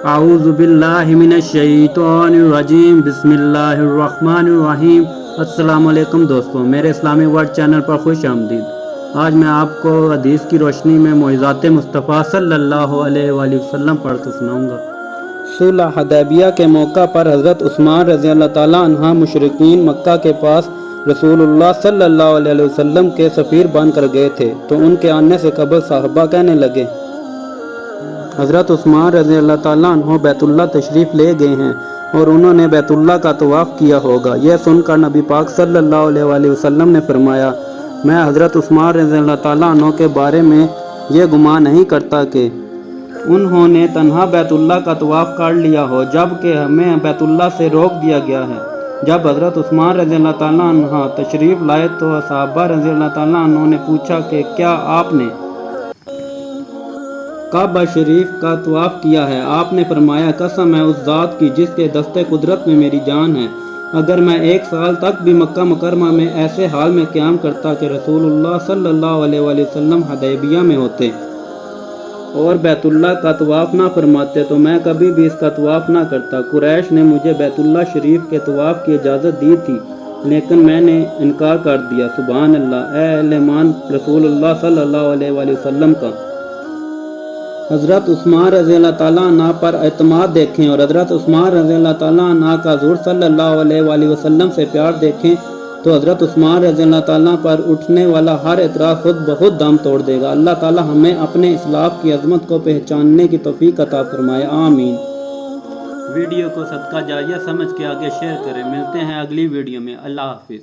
اعوذ باللہ من الشیطان الرجیم، بسم اللہ الرحمن الرحیم۔ السلام علیکم دوستوں، میرے اسلامی ورڈ چینل پر خوش آمدید۔ آج میں آپ کو حدیث کی روشنی میں معجزات مصطفیٰ صلی اللہ علیہ وآلہ وسلم پڑھ کر سناؤں گا۔ صلح حدیبیہ کے موقع پر حضرت عثمان رضی اللہ تعالیٰ عنہ مشرکین مکہ کے پاس رسول اللہ صلی اللہ علیہ وسلم کے سفیر بن کر گئے تھے، تو ان کے آنے سے قبل صحابہ کہنے لگے، حضرت عثمان رضی اللہ تعالیٰ عنہ بیت اللہ تشریف لے گئے ہیں اور انہوں نے بیت اللہ کا طواف کیا ہوگا۔ یہ سن کر نبی پاک صلی اللہ علیہ وآلہ وسلم نے فرمایا، میں حضرت عثمان رضی اللہ تعالیٰ عنہ کے بارے میں یہ گمان نہیں کرتا کہ انہوں نے تنہا بیت اللہ کا طواف کر لیا ہو، جبکہ ہمیں بیت اللہ سے روک دیا گیا ہے۔ جب حضرت عثمان رضی اللہ تعالیٰ عنہ تشریف لائے تو صحابہ رضی اللہ تعالیٰ عنہ نے پوچھا کہ کیا آپ نے کعبہ شریف کا طواف کیا ہے؟ آپ نے فرمایا، قسم ہے اس ذات کی جس کے دست قدرت میں میری جان ہے، اگر میں 1 سال تک بھی مکہ مکرمہ میں ایسے حال میں قیام کرتا کہ رسول اللہ صلی اللہ علیہ وآلہ وسلم حدیبیہ میں ہوتے اور بیت اللہ کا طواف نہ فرماتے تو میں کبھی بھی اس کا طواف نہ کرتا۔ قریش نے مجھے بیت اللہ شریف کے طواف کی اجازت دی تھی، لیکن میں نے انکار کر دیا۔ سبحان اللہ، اے اہل ایمان رسول اللہ صلی اللہ علیہ وآلہ وسلم کا حضرت عثمان رضی اللہ تعالیٰ عنہ پر اعتماد دیکھیں اور حضرت عثمان رضی اللہ تعالیٰ عنہ کا حضور صلی اللہ علیہ وآلہ وسلم سے پیار دیکھیں تو حضرت عثمان رضی اللہ تعالیٰ پر اٹھنے والا ہر اعتراض خود بخود دم توڑ دے گا۔ اللہ تعالیٰ ہمیں اپنے اسلاف کی عظمت کو پہچاننے کی توفیق عطا فرمائے، آمین۔ ویڈیو کو صدقہ جاریہ سمجھ کے آگے شیئر کریں۔ ملتے ہیں اگلی ویڈیو میں، اللہ حافظ۔